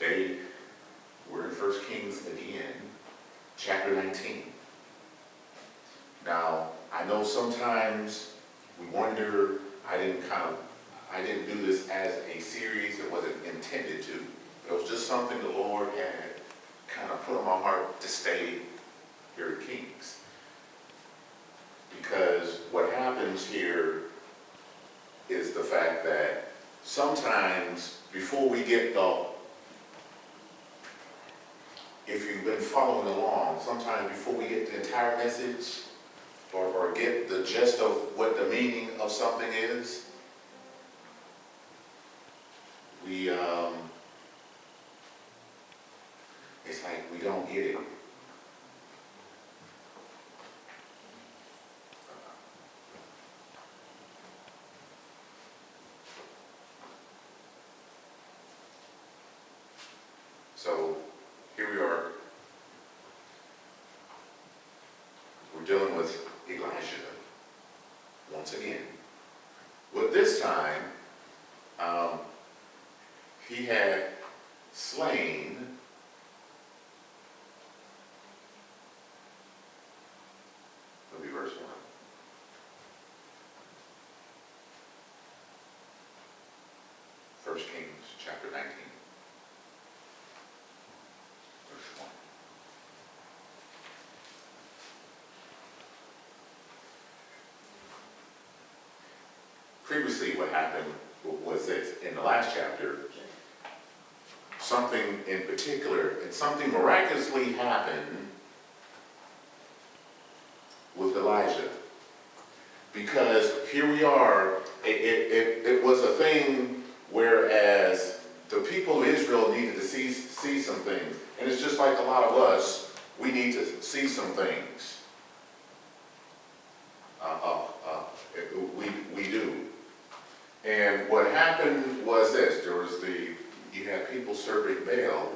Today, we're in 1 Kings again, chapter 19. Now, I know sometimes we wonder, I didn't do this as a series, it wasn't intended to. It was just something the Lord had kind of put on my heart to stay here at Kings. Because what happens here is the fact that sometimes before we get if you've been following along, sometimes before we get the entire message or get the gist of what the meaning of something is, it's like we don't get it. So here we are. We're dealing with Elijah once again. But this time, he had slain verse 1. First Kings chapter 19. Verse 1. Previously what happened was this. In the last chapter, something in particular, and something miraculously happened with Elijah. Because here we are, it was a thing whereas the people of Israel needed to see some things. And it's just like a lot of us, we need to see some things. We do. And what happened was this, you had people serving Baal.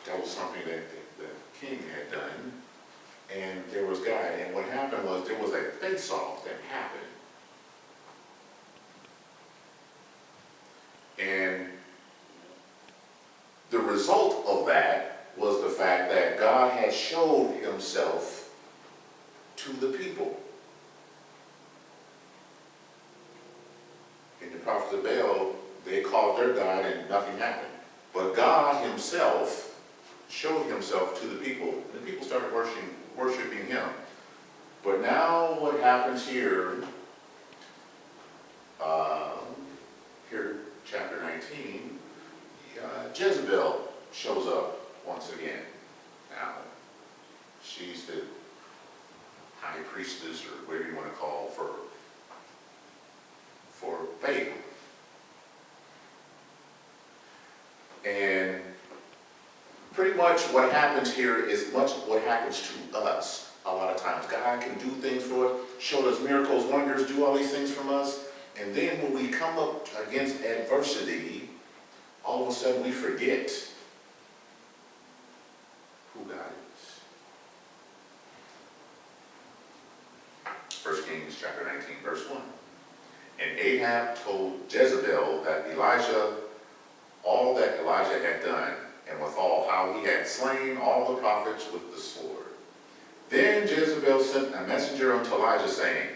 That was something that the king had done. And there was God. And what happened was there was a face-off that happened. And the result of that was the fact that God had showed himself to the people. And the prophets of Baal, they called their God and nothing happened. But God himself showed himself to the people. And the people started worshiping him. But now what happens here, chapter 19, Jezebel shows up once again. Now, she's the high priestess, or whatever you want to call, for Baal. And pretty much what happens here is much what happens to us a lot of times. God can do things for us, show us miracles, wonders, do all these things from us. And then when we come up against adversity, all of a sudden we forget who God is. 1 Kings chapter 19, verse 1. And Ahab told Jezebel that all that Elijah had done, and withal how he had slain all the prophets with the sword. Then Jezebel sent a messenger unto Elijah, saying,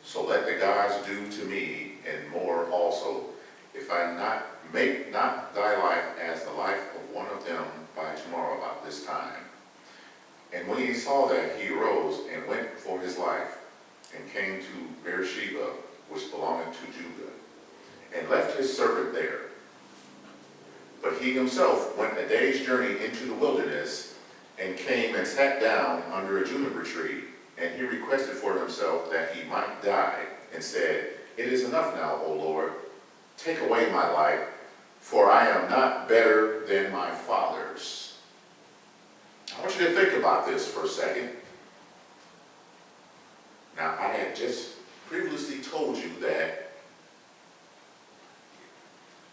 so let the gods do to me, and more also, if I make not thy life as the life of one of them by tomorrow about this time. And when he saw that, he arose and went for his life, and came to Beersheba, which belonged to Judah, and left his servant there. But he himself went a day's journey into the wilderness, and came and sat down under a juniper tree, and he requested for himself that he might die, and said, it is enough now, O Lord, take away my life, for I am not better than my fathers. I want you to think about this for a second. Now, I had just previously told you that,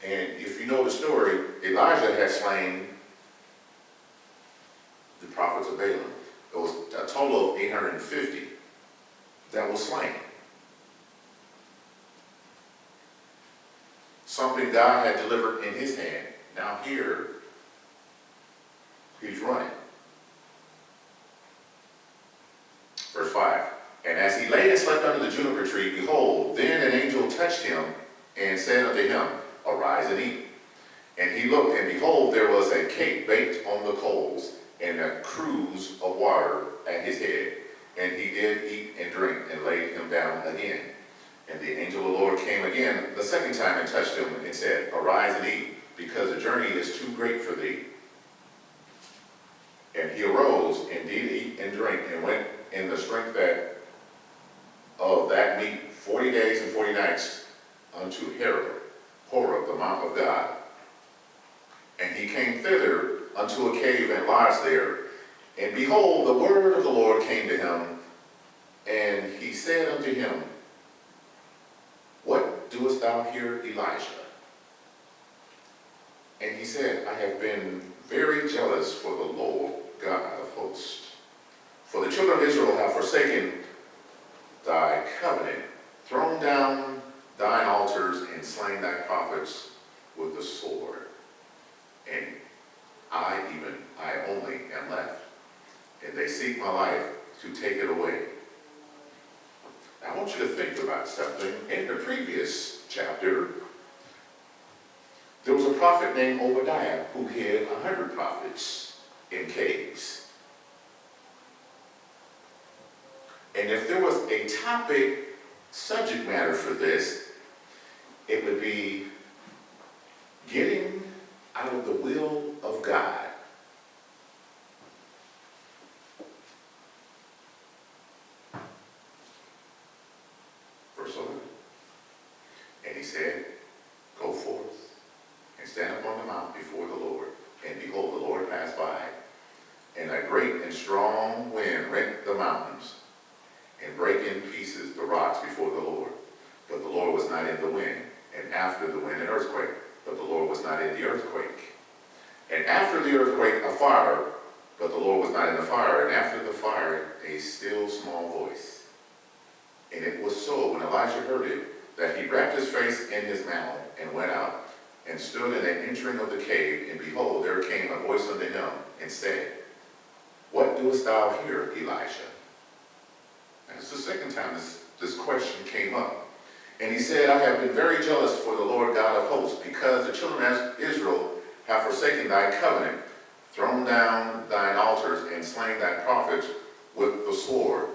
and if you know the story, Elijah had slain the prophets of Balaam. It was a total of 850 that was slain. Something God had delivered in his hand. Now here, he's running. Verse 5, and as he lay and slept under the juniper tree, behold, then an angel touched him and said unto him, arise and eat. And he looked, and behold, there was a cake baked on the coals, and a cruse of water at his head. And he did eat and drink, and laid him down again. And the angel of the Lord came again the second time and touched him and said, arise and eat, because the journey is too great for thee. And he arose and did eat and drink, and went in the strength of that meat 40 days and 40 nights unto Horeb, the mount of God. And he came thither unto a cave and lodged there. And behold, the word of the Lord came to him, and he said unto him, what doest thou here, Elijah? And he said, I have been very jealous for the Lord God of hosts. For the children of Israel have forsaken thy covenant, thrown down thine altars, and slain thy prophets with the sword. And I only am left, and they seek my life to take it away. Now, I want you to think about something. In the previous chapter, there was a prophet named Obadiah who hid 100 prophets in caves. And if there was a topic, subject matter for this, it would be getting out of the will of God. Verse 11. And he said, go forth and stand upon the mount before the Lord. And behold, the Lord passed by, and a great and strong wind rent the mountains, and brake in pieces the rocks before the Lord. But the Lord was not in the wind, and after the wind an earthquake. But the Lord was not in the earthquake. And after the earthquake a fire, but the Lord was not in the fire. And after the fire a still small voice. And it was so, when Elijah heard it, that he wrapped his face in his mantle, and went out, and stood in the entering of the cave. And behold, there came a voice unto him, and said, what doest thou here, Elijah? And it's the second time this question came up. And he said, I have been very jealous for the Lord God of hosts, because the children of Israel have forsaken thy covenant, thrown down thine altars, and slain thy prophets with the sword.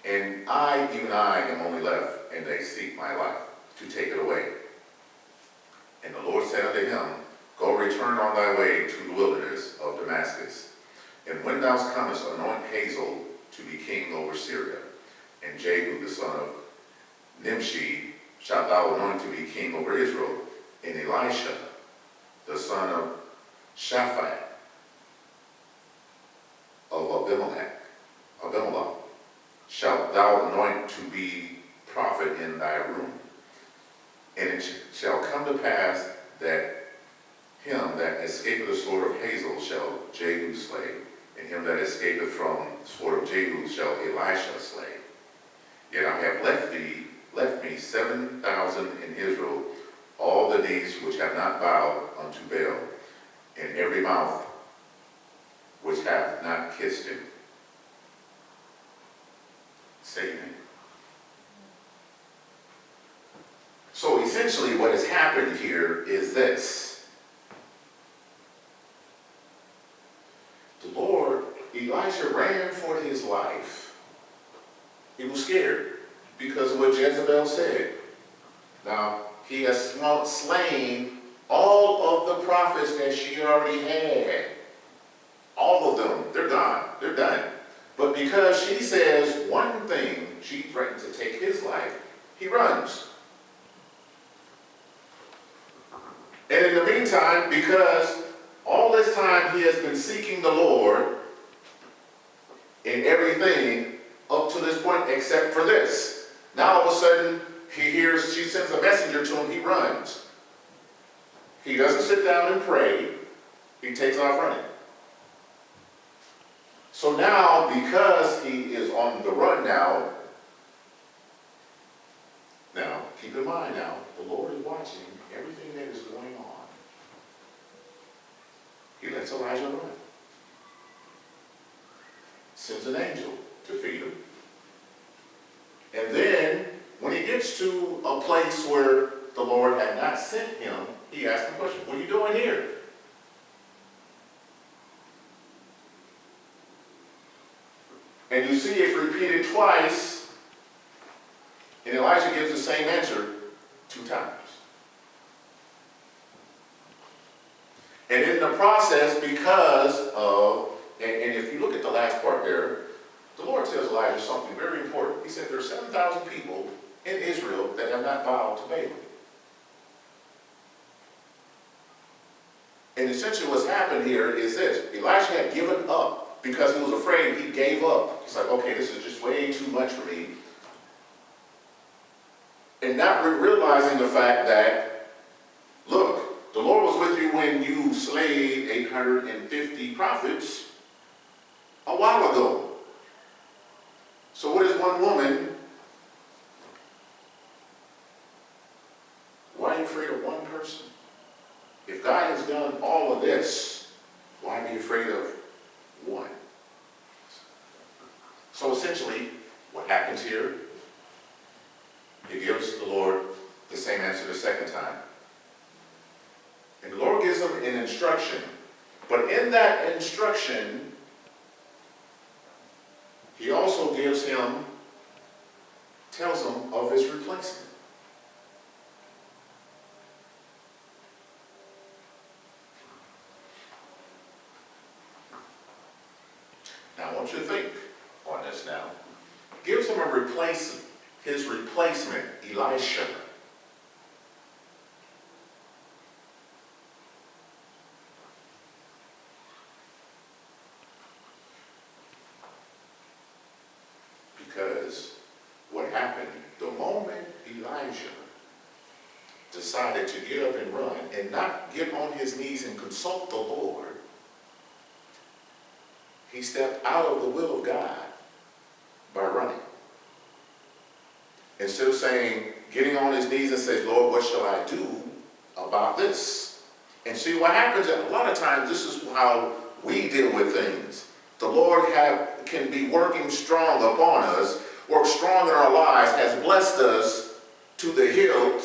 And I, even I, am only left, and they seek my life to take it away. And the Lord said unto him, go return on thy way to the wilderness of Damascus. And when thou comest, anoint Hazael to be king over Syria. And Jehu the son of Nimshi shalt thou anoint to be king over Israel. And Elisha the son of Shaphat of Abimelech shalt thou anoint to be prophet in thy room. And it shall come to pass that him that escapeth the sword of Hazael shall Jehu slay, and him that escapeth from the sword of Jehu shall Elisha slay. Yet I have left me 7,000 in Israel, all the knees which have not bowed unto Baal, and every mouth which hath not kissed him. Say amen. So essentially what has happened here is this. The Lord, Elisha ran for his life. He was scared because of what Jezebel said. Now, he has slain all of the prophets that she already had. All of them. They're gone. They're done. But because she says one thing, she threatens to take his life, he runs. And in the meantime, because all this time he has been seeking the Lord in everything up to this point except for this. Now all of a sudden, she sends a messenger to him, he runs. He doesn't sit down and pray, he takes off running. So now, because he is on the run now, keep in mind now, the Lord is watching everything that is going on. makes Elijah run. Sends an angel to feed him. And then, when he gets to a place where the Lord had not sent him, he asks the question, what are you doing here? And you see it repeated twice, and Elijah gives the same answer 2 times. And in the process, because of, and if you look at the last part there, the Lord tells Elijah something very important. He said there are 7,000 people in Israel that have not bowed to Baal. And essentially what's happened here is this. Elijah had given up because he was afraid. He gave up. He's like, okay, this is just way too much for me. And not realizing the fact that, look, the Lord was with you when you slayed 850 prophets a while ago. So what is one woman? Why are you afraid of one person? If God has done all of this, why be afraid of one? So essentially, what happens here? He gives the Lord the same answer the second time. And the Lord gives him an instruction. But in that instruction, he also gives him, tells him of his replacement. Now I want you to think on this now. Gives him a replacement, his replacement, Elisha. Because what happened, the moment Elijah decided to get up and run and not get on his knees and consult the Lord, he stepped out of the will of God by running. Instead of saying, getting on his knees and saying, Lord, what shall I do about this? And see what happens, a lot of times this is how we deal with things. The Lord can be working strong upon us, work strong in our lives, has blessed us to the hilt,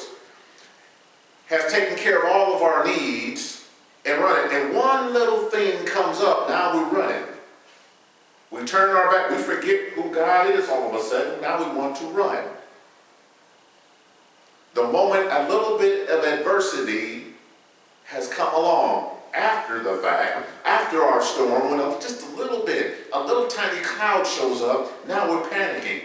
has taken care of all of our needs, and run it. And one little thing comes up, now we run it. We turn our back, we forget who God is all of a sudden, now we want to run. The moment a little bit of adversity has come along, after the fact, after our storm, when just a little bit, a little tiny cloud shows up, now we're panicking.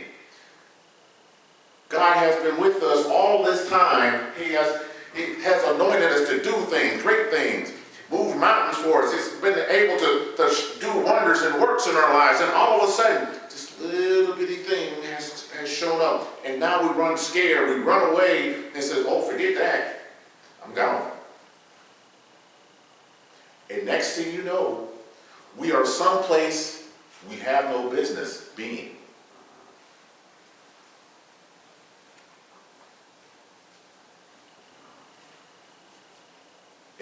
God has been with us all this time. He has anointed us to do things, great things, move mountains for us. He's been able to do wonders and works in our lives. And all of a sudden, this little bitty thing has shown up. And now we run scared. We run away and say, oh, forget that. I'm gone. And next thing you know, we are someplace we have no business being.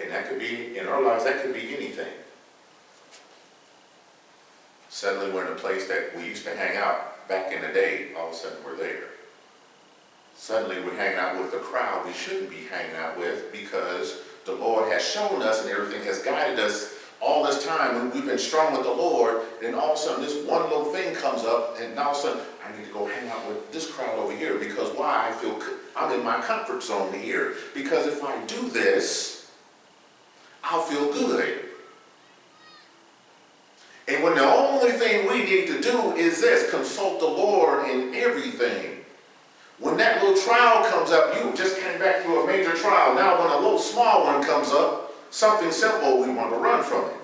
And that could be, in our lives, that could be anything. Suddenly we're in a place that we used to hang out back in the day, all of a sudden we're there. Suddenly we're hanging out with a crowd we shouldn't be hanging out with because the Lord has shown us and everything has guided us all this time when we've been strong with the Lord, and all of a sudden this one little thing comes up, and all of a sudden I need to go hang out with this crowd over here because why? I'm in my comfort zone here. Because if I do this, I'll feel good. And when the only thing we need to do is this, consult the Lord in everything. When that little trial comes up, you just came back through a major trial. Now when a little small one comes up, something simple, we want to run from it.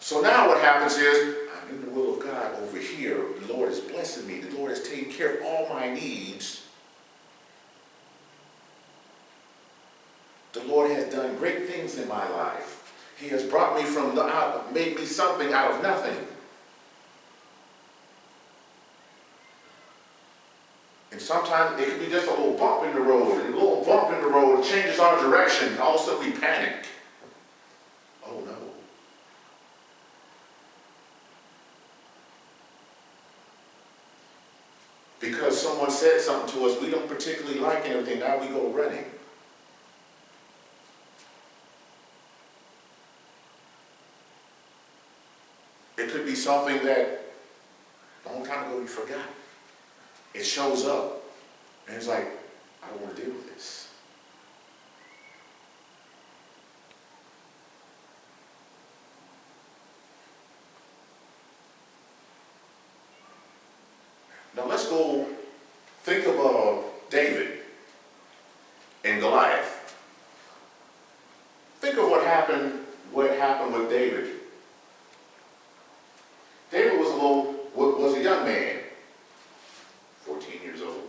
So now what happens is, I'm in the will of God over here. The Lord is blessing me. The Lord has taken care of all my needs. The Lord has done great things in my life. He has brought me from made me something out of nothing. And sometimes it can be just a little bump in the road, and a little bump in the road changes our direction, and all of a sudden we panic. because someone said something to us we don't particularly like and everything, now we go running. It could be something that a long time ago you forgot. It shows up, and it's like, I don't want to deal with this. Now let's go think of David and Goliath. Think of what happened with David. David was a young man, 14 years old.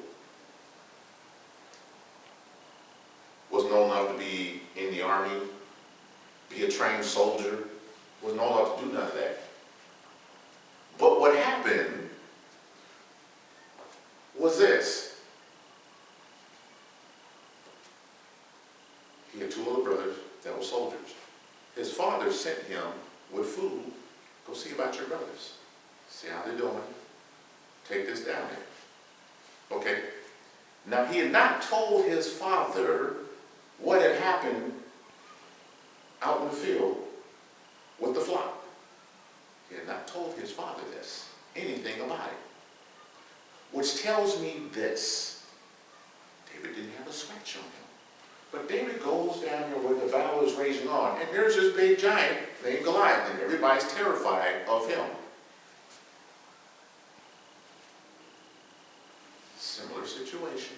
Wasn't old enough to be in the army, be a trained soldier. Wasn't old enough to do none of that. But what happened was this. He had two older brothers that were soldiers. His father sent him with food. Go see about your brothers. See how they're doing. Take this down there. Okay. Now he had not told his father what had happened out in the field with the flock. He had not told his father anything about it. Which tells me this. David didn't have a scratch on him. But David goes down here where the battle is raging on, and there's this big giant named Goliath, and everybody's terrified of him. Similar situation.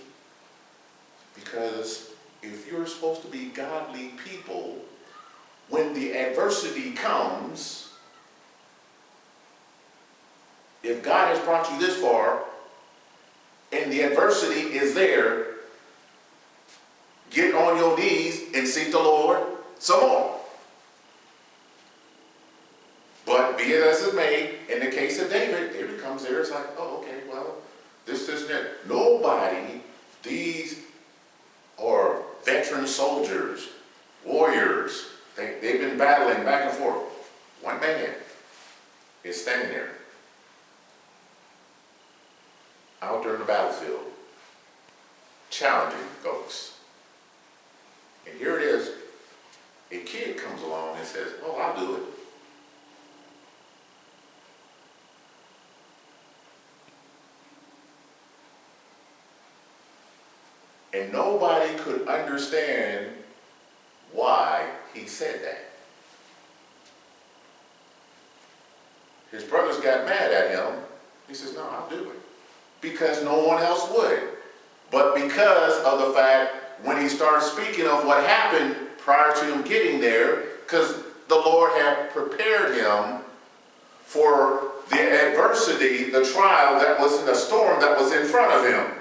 Because if you're supposed to be godly people, when the adversity comes, if God has brought you this far, and the adversity is there, get on your knees and seek the Lord some more. But be it as it may, in the case of David, David comes there, it's like, oh, okay, well, this, and that. Nobody, these are veteran soldiers, warriors. They've been battling back and forth. One man is standing there, out there in the battlefield, challenging folks. And here it is, a kid comes along and says, oh, I'll do it. And nobody could understand why he said that. His brothers got mad at him. He says, no, I'll do it. Because no one else would. But because of the fact when he started speaking of what happened prior to him getting there, because the Lord had prepared him for the adversity, the trial that was in the storm that was in front of him.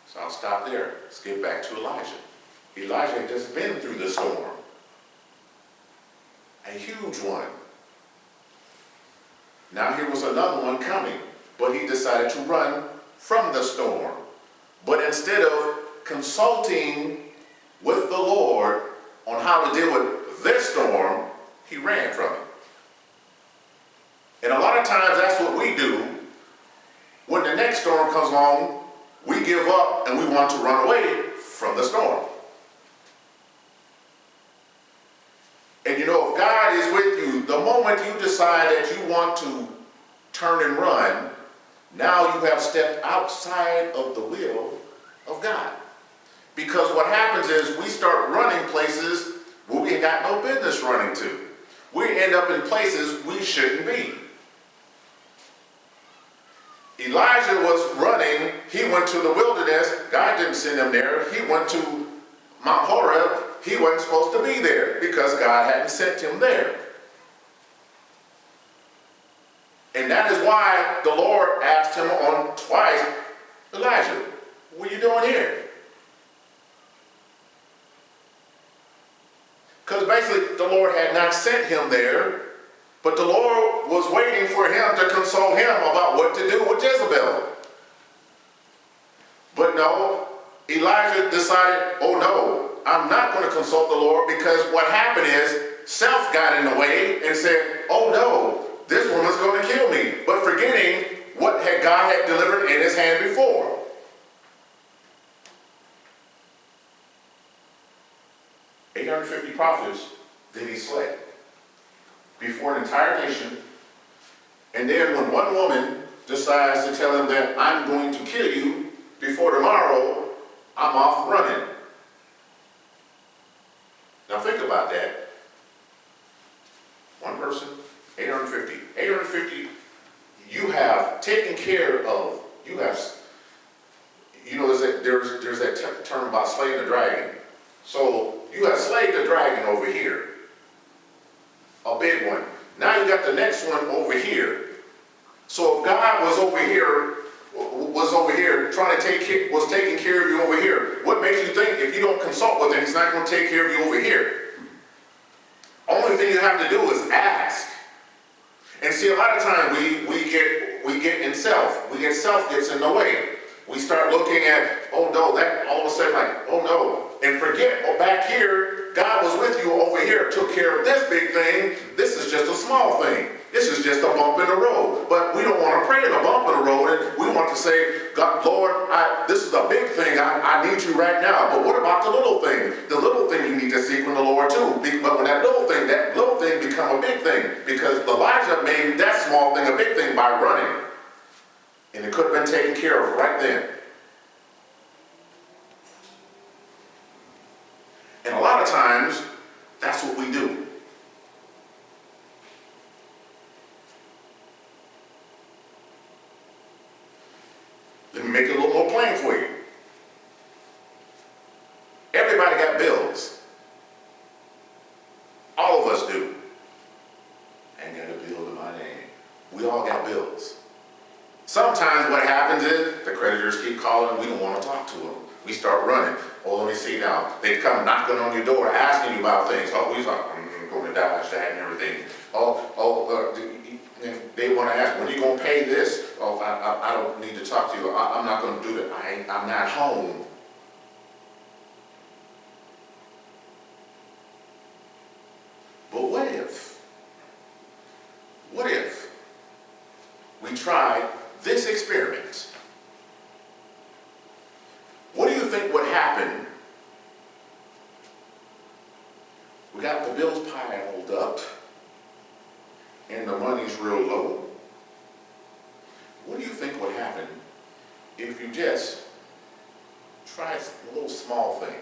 So I'll stop there. Let's get back to Elijah. Elijah had just been through the storm. A huge one. Now here was another one coming, but he decided to run from the storm. But instead of consulting with the Lord on how to deal with this storm, he ran from it. And a lot of times that's what we do. When the next storm comes along, we give up and we want to run away from the storm. And you know, if God is with you, the moment you decide that you want to turn and run, now you have stepped outside of the will of God. Because what happens is we start running places where we ain't got no business running to. We end up in places we shouldn't be. Elijah was running. He went to the wilderness. God didn't send him there. He went to Mount Horeb. He wasn't supposed to be there because God hadn't sent him there. And that is why the Lord asked him on twice, Elijah, what are you doing here? Because basically the Lord had not sent him there, but the Lord was waiting for him to consult him about what to do with Jezebel. But no, Elijah decided, oh no, I'm not going to consult the Lord, because what happened is self got in the way and said, oh no, this woman's going to kill me, but forgetting what God had delivered in his hand before. "850 prophets did he slay before an entire nation." And then when one woman decides to tell him that I'm going to kill you before tomorrow, I'm off running. Now think about that. One person, 850. 850, you have taken care of, there's that term about slaying the dragon. So you have slayed the dragon over here. A big one. Now you got the next one over here. So if God was over here was taking care of you over here, what makes you think if you don't consult with him, he's not going to take care of you over here? Only thing you have to do is ask. And see, a lot of times we get in self. Self gets in the way. We start looking at, oh no, that all of a sudden like, oh no, and forget, oh, back here, God was with you over here, took care of this big thing. This is just a small thing. This is just a bump in the road. But we don't want to pray in a bump in the road, and we want to say, God, Lord, this is a big thing. I need you right now. But what about the little thing? The little thing you need to seek from the Lord too. But when that little thing become a big thing, because Elijah made that small thing a big thing by running. And it could have been taken care of right then. And a lot of times, that's what we do. Let me make it a little more plain for you. Everybody got bills. All of us do. I ain't got a bill to my name. We all got bills. Sometimes what happens is the creditors keep calling. We don't want to talk to them. We start running. Oh, let me see now. They come knocking on your door, asking you about things. Oh, he's like, going to dodge that and everything. They want to ask, when are you going to pay this? Oh, I don't need to talk to you. I'm not going to do that. I'm not home. But what if we tried this experiment? What do you think would happen? We got the bills piled up and the money's real low. What do you think would happen if you just tried a little small thing?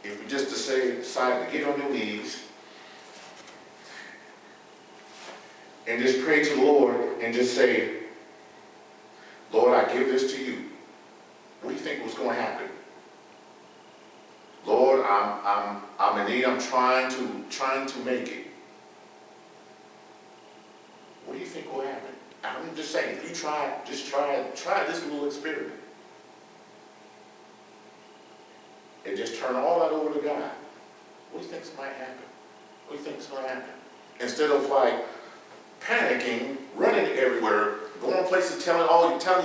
If you just decided to get on your knees and just pray to the Lord and just say, Lord, I give this to you. What do you think was going to happen? Lord, I'm in need. I'm trying to make it. What do you think will happen? I'm just saying, if you try this little experiment. And just turn all that over to God. What do you think might happen? What do you think is going to happen? Instead of like panicking, running everywhere, going places, telling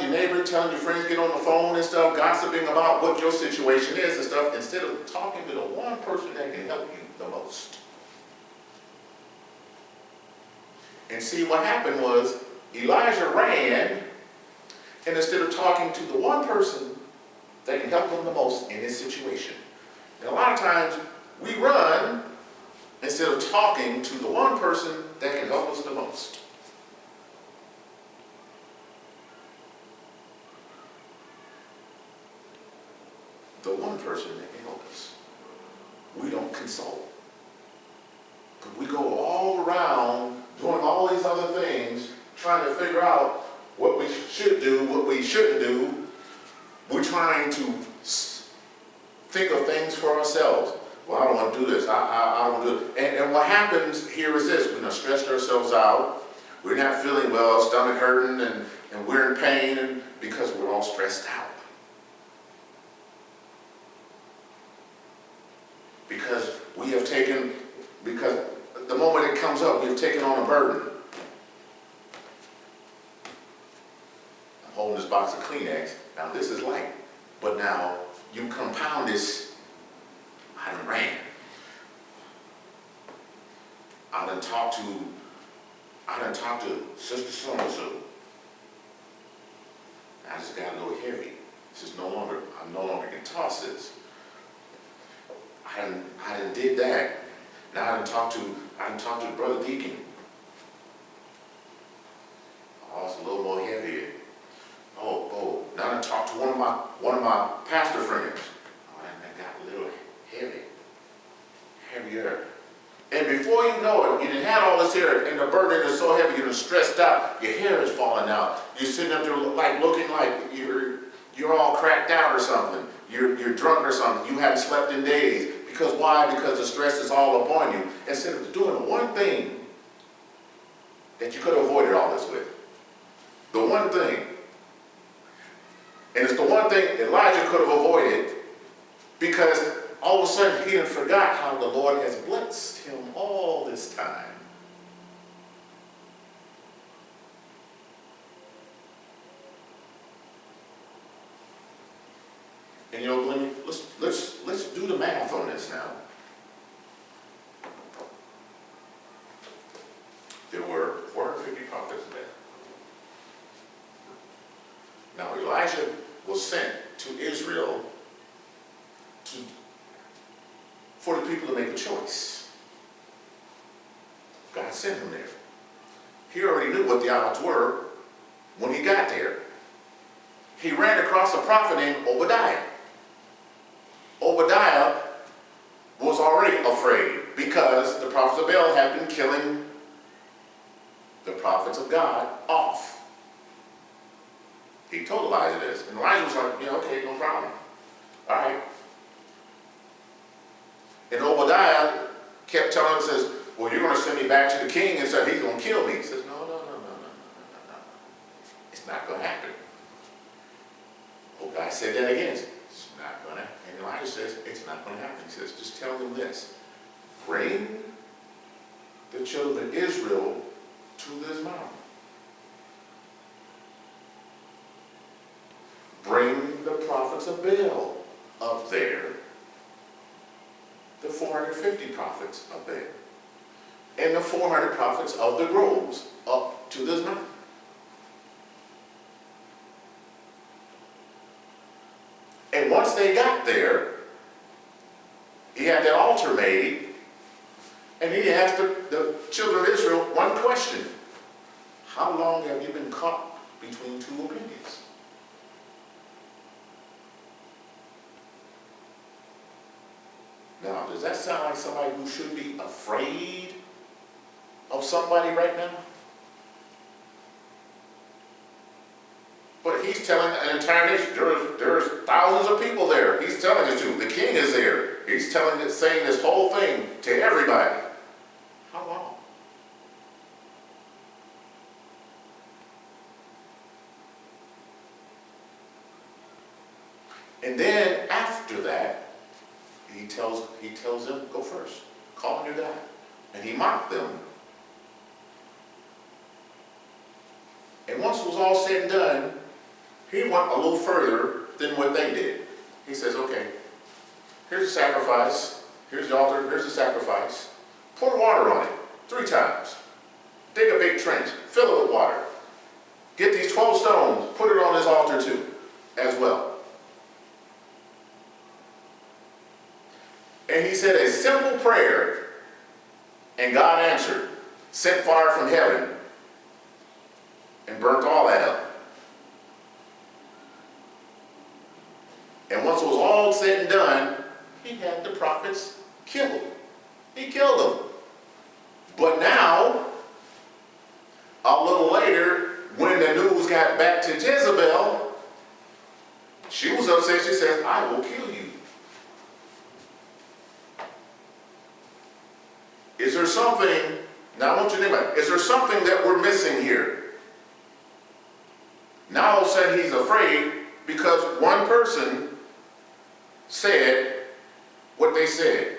your neighbor, telling your friends, get on the phone and stuff, gossiping about what your situation is and stuff, instead of talking to the one person that can help you the most. And see, what happened was Elijah ran, and instead of talking to the one person that can help him the most in his situation. And a lot of times we run instead of talking to the one person that can help us the most. The one person that can help us. We don't consult. But we go all around doing all these other things, trying to figure out what we should do, what we shouldn't do. We're trying to think of things for ourselves. Well, I don't want to do this. I don't do it. And what happens here is this. We're stressed ourselves out. We're not feeling well, stomach hurting, and we're in pain because we're all stressed out. Because the moment it comes up, we've taken on a burden. I'm holding this box of Kleenex. Now this is light. But now you compound this. I done ran. I done talked to Sister So-and-so. I just got a little heavy. It's just I no longer can toss this. I done did that. Now I done talked to Brother Deacon. Oh, it's a little more heavier. Now I done talked to one of my pastor friends. Oh, that got a little heavier. And before you know it, you done had all this hair, and the burden is so heavy, you're stressed out. Your hair is falling out. You're sitting up there looking like you're all cracked out or something. You're drunk or something. You haven't slept in days. Because why? Because the stress is all upon you. Instead of doing the one thing that you could have avoided all this with. The one thing. And it's the one thing Elijah could have avoided, because all of a sudden he had forgot how the Lord has blessed him all this time. And let's do the math on this now. There were 450 prophets there. Now Elijah was sent to Israel for the people to make a choice. God sent him there. He already knew what the odds were when he got there. He ran across a prophet named Obadiah. Obadiah was already afraid because the prophets of Baal had been killing the prophets of God off. He told Elijah this, and Elijah was like, yeah, okay, no problem. All right. And Obadiah kept telling him, says, well, you're going to send me back to the king, and said he's going to kill me. He says, no. It's not going to happen. Obadiah said that again. It's not going to happen. And Elijah says, it's not going to happen. He says, just tell them this. Bring the children of Israel to this mountain. Bring the prophets of Baal up there. The 450 prophets up there. And the 400 prophets of the groves up to this mountain. And once they got there, he had that altar made, and he asked the children of Israel one question. How long have you been caught between two opinions? Now, does that sound like somebody who should be afraid of somebody right now? But he's telling an entire nation, there's thousands of people there. He's telling it to. The king is there. He's saying this whole thing to everybody. How long? And then after that, he tells them, go first. Call on your God. And he mocked them. And once it was all said and done, he went a little further than what they did. He says, okay, here's the sacrifice. Here's the altar. Here's the sacrifice. Pour water on it 3 times. Dig a big trench. Fill it with water. Get these 12 stones. Put it on this altar too, as well. And he said a simple prayer, and God answered, sent fire from heaven, and burnt all that up. And once it was all said and done, he had the prophets killed. He killed them. But now, a little later, when the news got back to Jezebel, she was upset. She said, I will kill you. Is there something, now I want you to think about it, is there something that we're missing here? Now all of a sudden he's afraid because one person said what they said.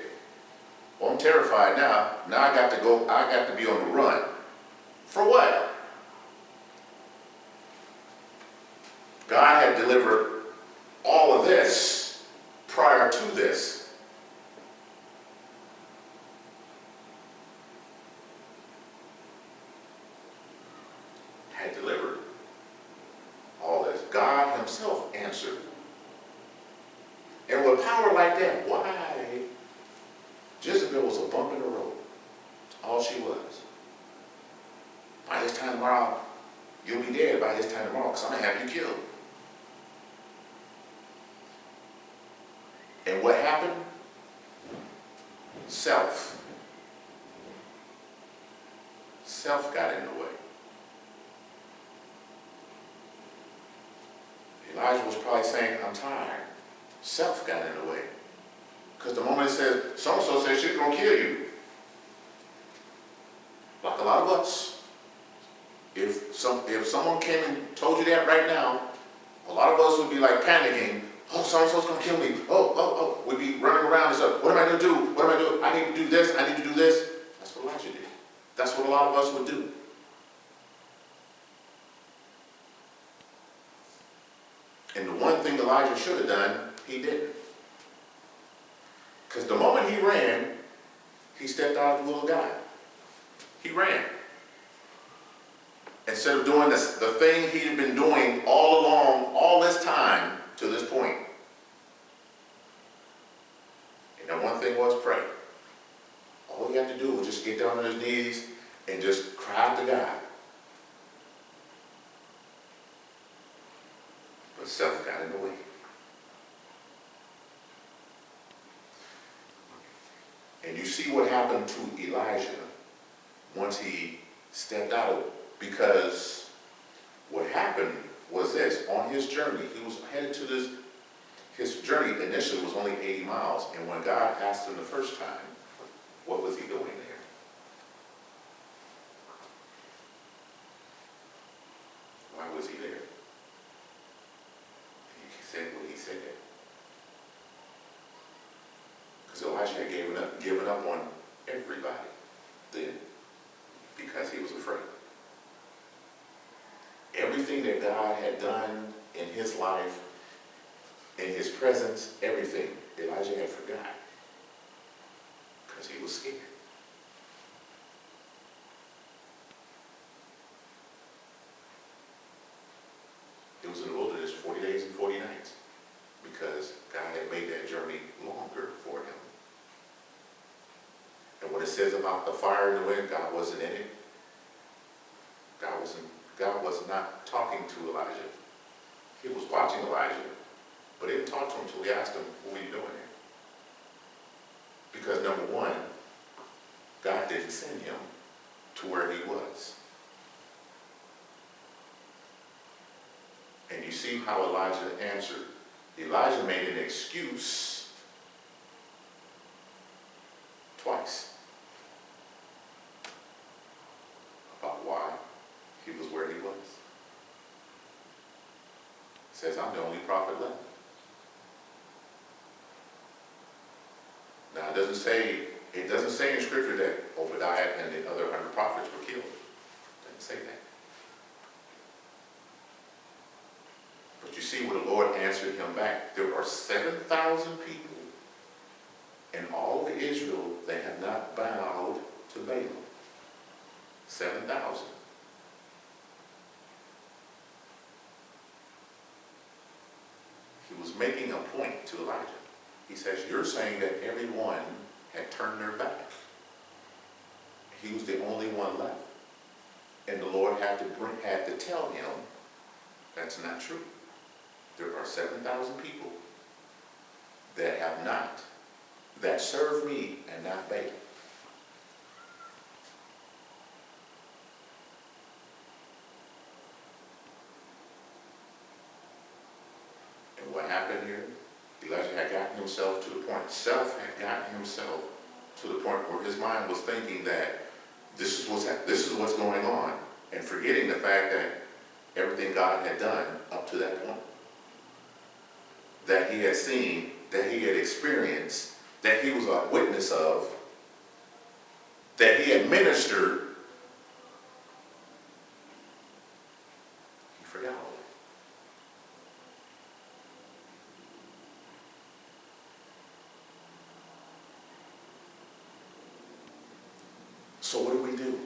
Well, I'm terrified now. Now I got to be on the run. For what? God had delivered all of this prior to. to this. power like that, why? Jezebel was a bump in the road. All she was. By this time tomorrow, you'll be dead by this time tomorrow, because I'm going to have you killed. And what happened? Self. Self got in the way. Elijah was probably saying, I'm tired. Self got in the way. Because the moment it says, so-and-so says she's going to kill you. Like a lot of us. If someone came and told you that right now, a lot of us would be like panicking. Oh, so-and-so's going to kill me. Oh. We'd be running around and stuff. What am I going to do? What am I doing? I need to do this. I need to do this. That's what Elijah did. That's what a lot of us would do. And the one thing Elijah should have done, he didn't. Because the moment he ran, he stepped out of the will of God. He ran. Instead of doing the thing he had been doing all along, all this time, to this point. And that one thing was pray. All he had to do was just get down on his knees and just cry out to God. But self got in the way. And you see what happened to Elijah once he stepped out. Because what happened was this. On his journey, he was headed to this. His journey initially was only 80 miles. And when God asked him the first time, what was he doing there? Why was he there? He said what he said. Because Elijah had given up on everybody then, because he was afraid. Everything that God had done in his life, in his presence, everything, Elijah had forgot. Because he was scared. It was in the wilderness 40 days and 40 nights. Because God had made that journey longer for him. And what it says about the fire and the wind, God wasn't in it. God was not talking to Elijah. He was watching Elijah, but he didn't talk to him until he asked him, what are you doing here? Because number one, God didn't send him to where he was. And you see how Elijah answered. Elijah made an excuse twice about why he was where he was. He says, I'm the only prophet left. Now it doesn't say in scripture that Obadiah and the other 100 prophets were killed. It doesn't say that. But you see what the Lord answered him back. There are 7,000 people in all of Israel that have not bowed to Baal. 7,000. He was making a point to Elijah. He says, you're saying that everyone had turned their back. He was the only one left. And the Lord had to tell him that's not true. There are 7,000 people that have not, that serve me and not Baal. And what happened here? Elijah had gotten himself to the point, self had gotten himself to the point where his mind was thinking that this is what's going on, and forgetting the fact that everything God had done up to that point, that he had seen, that he had experienced, that he was a witness of, that he had ministered, he forgot all that. So what do?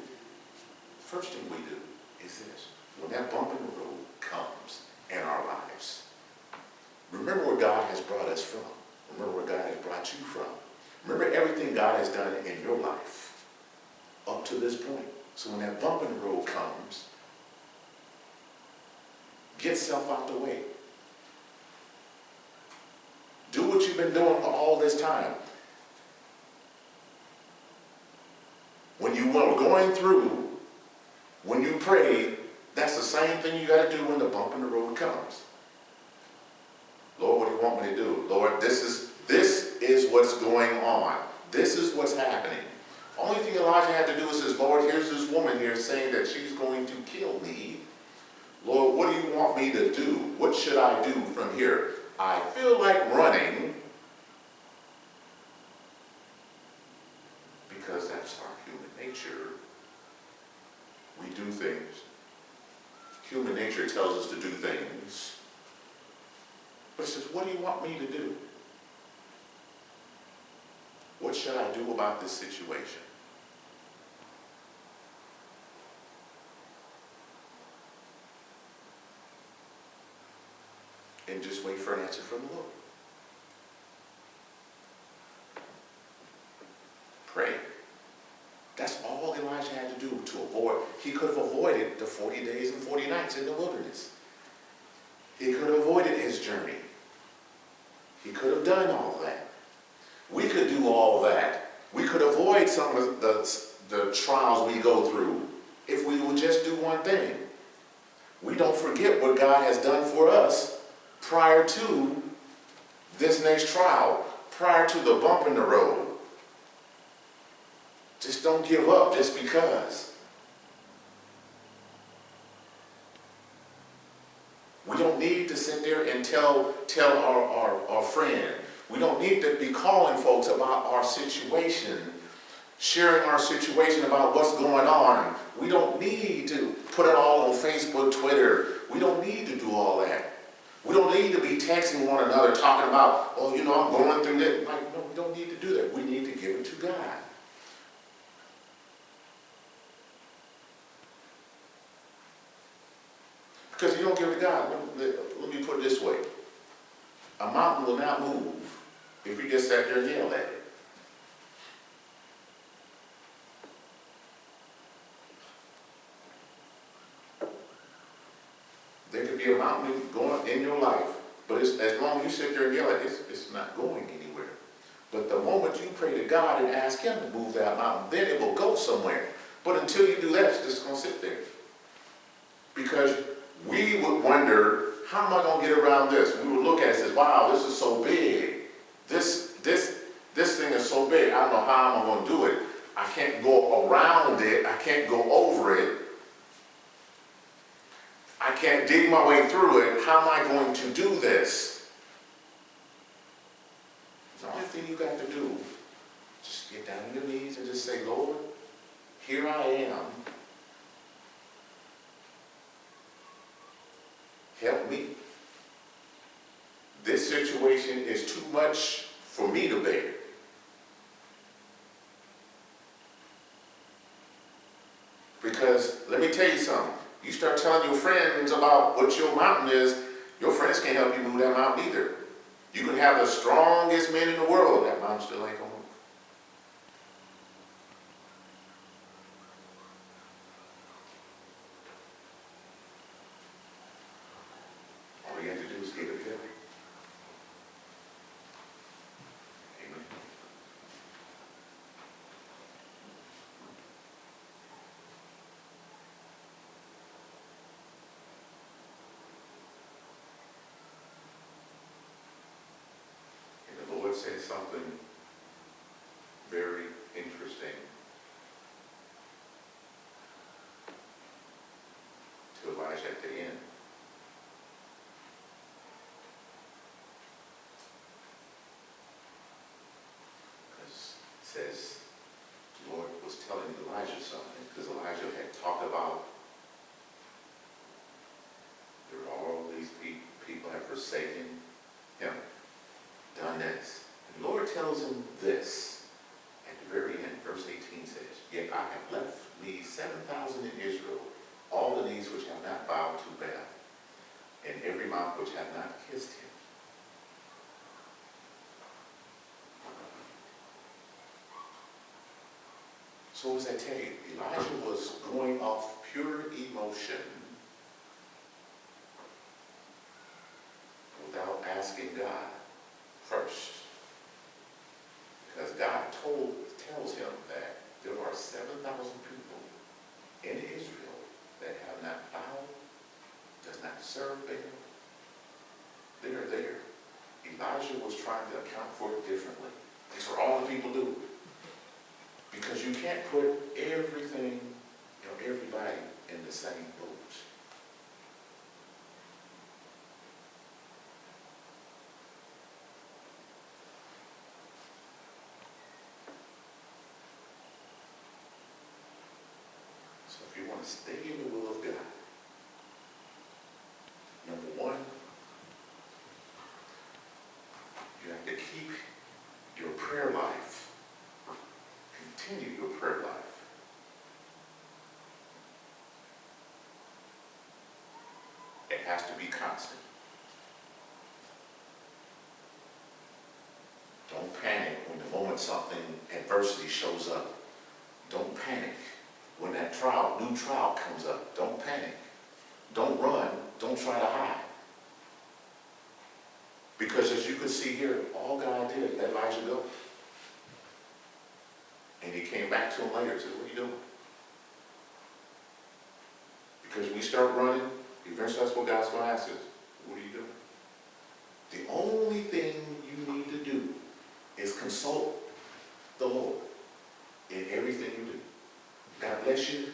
First thing we do is this. When that bump in the road comes in our lives, remember where God has brought us from. Remember where got you from. Remember everything God has done in your life up to this point. So when that bump in the road comes, get self out the way. Do what you've been doing for all this time. When you were going through, when you prayed, that's the same thing you got to do when the bump in the road comes. Lord, what do you want me to do? Lord, this is what's going on. This is what's happening. Only thing Elijah had to do is says, Lord, here's this woman here saying that she's going to kill me. Lord, what do you want me to do? What should I do from here? I feel like running, because that's our human nature. We do things. Human nature tells us to do things. But it says, what do you want me to do? What should I do about this situation? And just wait for an answer from the Lord. Pray. That's all Elijah had to do to avoid. He could have avoided the 40 days and 40 nights in the wilderness. He could have avoided his journey. He could have done all that. We could do all that. We could avoid some of the trials we go through if we would just do one thing. We don't forget what God has done for us prior to this next trial, prior to the bump in the road. Just don't give up just because. We don't need to sit there and tell our friend. We don't need to be calling folks about our situation, sharing our situation about what's going on. We don't need to put it all on Facebook, Twitter. We don't need to do all that. We don't need to be texting one another talking about, oh, you know, I'm going through this. Like, no, we don't need to do that. We need to give it to God. Because you don't give it to God. Let me put it this way. A mountain will not move if you just sat there and yelled at it. There could be a mountain going in your life, but as long as you sit there and yell at it, it's not going anywhere. But the moment you pray to God and ask Him to move that mountain, then it will go somewhere. But until you do that, it's just going to sit there. Because we would wonder, how am I going to get around this? We would look at it and say, wow, this is so big. This thing is so big, I don't know how I'm going to do it. I can't go around it. I can't go over it. I can't dig my way through it. How am I going to do this? The only thing you got to do, just get down on your knees and just say, Lord, here I am. Help me. This situation is too much for me to bear. Because let me tell you something. You start telling your friends about what your mountain is, your friends can't help you move that mountain either. You can have the strongest men in the world, that mountain still ain't gonna move. All you have to do is get it together. Amen. And the Lord said something very interesting to Elijah at the end. Because it says, the Lord was telling Elijah something, because Elijah had talked about there are all these people have forsaken him, done this. And the Lord tells him this at the very end, verse 18 says, yet I have left me 7,000 in Israel, all the knees which have not bowed to Baal, and every mouth which have not kissed him. So what does that tell you? Elijah was going off pure emotion without asking God first. Because God tells him that there are 7,000 people in Israel that have not bowed, does not serve Baal. They are there. Elijah was trying to account for it differently. These are all the people do. Because you can't put everything, everybody in the same boat. So if you want to stay in the will of God, number one, you have to keep your prayer life. Continue your prayer life. It has to be constant. Don't panic when the moment something, adversity shows up. Don't panic when that new trial comes up. Don't panic. Don't run. Don't try to hide. Because as you can see here, all God did, let Elijah go. And he came back to him later and said, what are you doing? Because we start running, eventually that's what God's going to ask us. What are you doing? The only thing you need to do is consult the Lord in everything you do. God bless you.